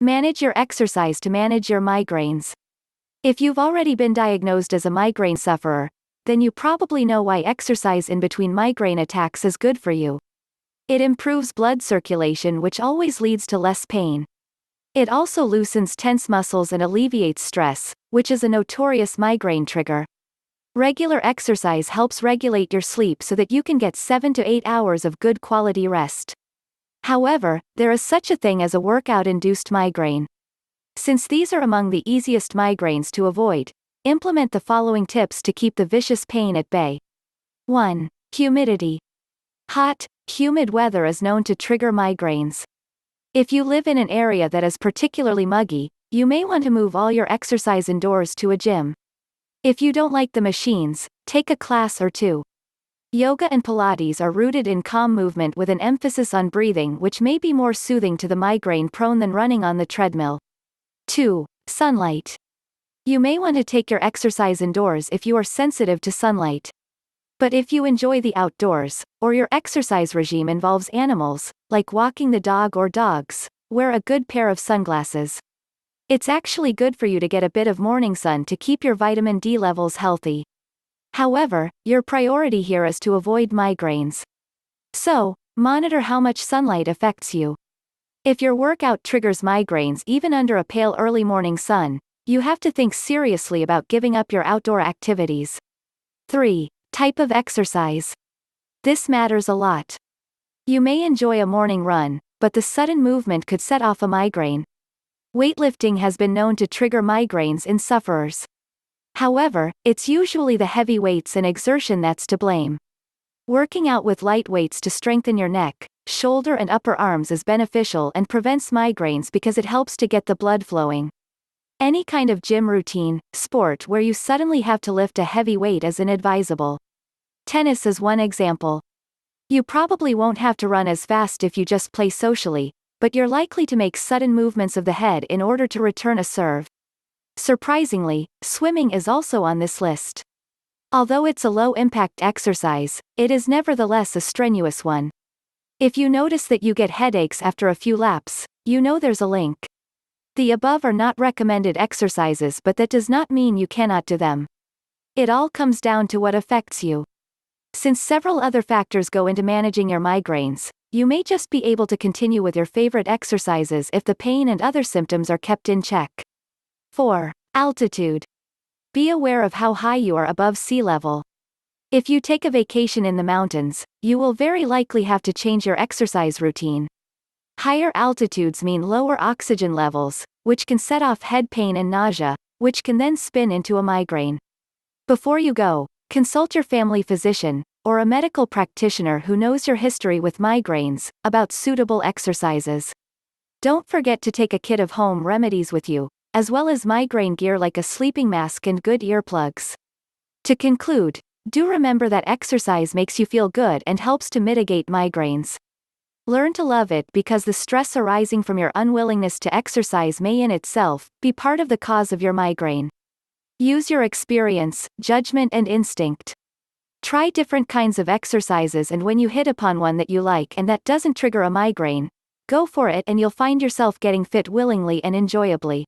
Manage your exercise to manage your migraines. If you've already been diagnosed as a migraine sufferer, then you probably know why exercise in between migraine attacks is good for you. It improves blood circulation, which always leads to less pain. It also loosens tense muscles and alleviates stress, which is a notorious migraine trigger. Regular exercise helps regulate your sleep so that you can get 7 to 8 hours of good quality rest. However, there is such a thing as a workout-induced migraine. Since these are among the easiest migraines to avoid, implement the following tips to keep the vicious pain at bay. 1. Humidity. Hot, humid weather is known to trigger migraines. If you live in an area that is particularly muggy, you may want to move all your exercise indoors to a gym. If you don't like the machines, take a class or two. Yoga and Pilates are rooted in calm movement with an emphasis on breathing, which may be more soothing to the migraine-prone than running on the treadmill. 2. Sunlight. You may want to take your exercise indoors if you are sensitive to sunlight. But if you enjoy the outdoors, or your exercise regime involves animals, like walking the dog or dogs, wear a good pair of sunglasses. It's actually good for you to get a bit of morning sun to keep your vitamin D levels healthy. However, your priority here is to avoid migraines. So, monitor how much sunlight affects you. If your workout triggers migraines even under a pale early morning sun, you have to think seriously about giving up your outdoor activities. 3. Type of exercise. This matters a lot. You may enjoy a morning run, but the sudden movement could set off a migraine. Weightlifting has been known to trigger migraines in sufferers. However, it's usually the heavy weights and exertion that's to blame. Working out with light weights to strengthen your neck, shoulder and upper arms is beneficial and prevents migraines because it helps to get the blood flowing. Any kind of gym routine, sport where you suddenly have to lift a heavy weight is inadvisable. Tennis is one example. You probably won't have to run as fast if you just play socially, but you're likely to make sudden movements of the head in order to return a serve. Surprisingly, swimming is also on this list. Although it's a low-impact exercise, it is nevertheless a strenuous one. If you notice that you get headaches after a few laps, you know there's a link. The above are not recommended exercises, but that does not mean you cannot do them. It all comes down to what affects you. Since several other factors go into managing your migraines, you may just be able to continue with your favorite exercises if the pain and other symptoms are kept in check. 4. Altitude. Be aware of how high you are above sea level. If you take a vacation in the mountains, you will very likely have to change your exercise routine. Higher altitudes mean lower oxygen levels, which can set off head pain and nausea, which can then spin into a migraine. Before you go, consult your family physician, or a medical practitioner who knows your history with migraines, about suitable exercises. Don't forget to take a kit of home remedies with you, as well as migraine gear like a sleeping mask and good earplugs. To conclude, do remember that exercise makes you feel good and helps to mitigate migraines. Learn to love it because the stress arising from your unwillingness to exercise may in itself be part of the cause of your migraine. Use your experience, judgment and instinct. Try different kinds of exercises, and when you hit upon one that you like and that doesn't trigger a migraine, go for it and you'll find yourself getting fit willingly and enjoyably.